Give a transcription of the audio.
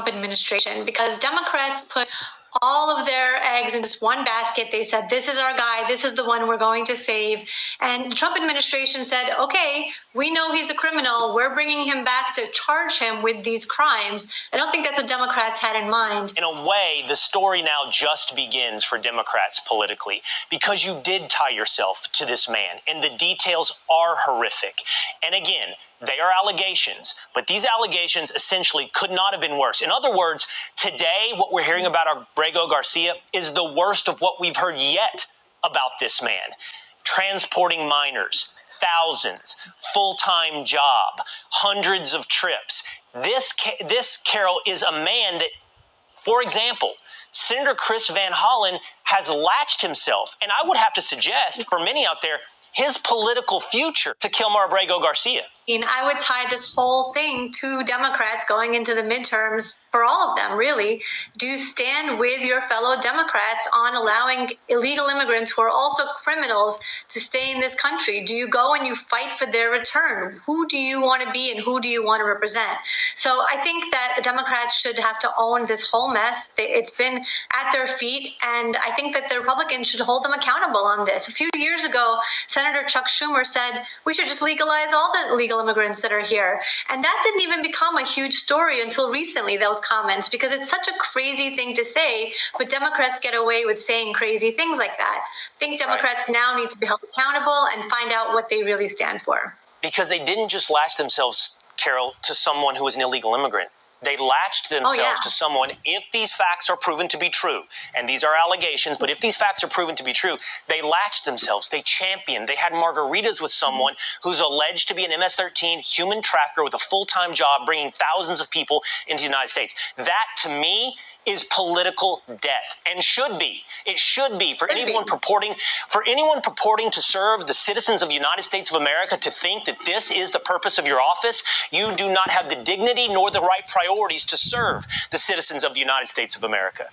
Trump administration, because Democrats put all of their eggs in this one basket. They said, this is our guy. This is the one we're going to save. And the Trump administration said, okay, we know he's a criminal. We're bringing him back to charge him with these crimes. I don't think that's what Democrats had in mind. In a way, the story now just begins for Democrats politically, because you did tie yourself to this man, and the details are horrific. And again, they are allegations, but these allegations essentially could not have been worse. In other words, today, what we're hearing about Abrego Garcia is the worst of what we've heard yet about this man. Transporting minors, thousands, full-time job, hundreds of trips. This, Carol, is a man that, for example, Senator Chris Van Hollen has latched himself, and I would have to suggest for many out there, his political future to Kilmar Abrego Garcia. I would tie this whole thing to Democrats going into the midterms, for all of them, really. Do you stand with your fellow Democrats on allowing illegal immigrants who are also criminals to stay in this country? Do you go and you fight for their return? Who do you want to be and who do you want to represent? So I think that the Democrats should have to own this whole mess. It's been at their feet, and I think that the Republicans should hold them accountable on this. A few years ago, Senator Chuck Schumer said we should just legalize all the illegal immigrants that are here. And that didn't even become a huge story until recently, those comments, because it's such a crazy thing to say, but Democrats get away with saying crazy things like that. I think Democrats now need to be held accountable and find out what they really stand for. Because they didn't just latch themselves, Carol, to someone who was an illegal immigrant. They latched themselves to someone, if these facts are proven to be true, and these are allegations, but if these facts are proven to be true, they latched themselves, they championed, they had margaritas with someone who's alleged to be an MS-13 human trafficker with a full-time job bringing thousands of people into the United States. That, to me, is political death, and should be. It should be for anyone purporting to serve the citizens of the United States of America to think that this is the purpose of your office. You do not have the dignity nor the right priorities to serve the citizens of the United States of America.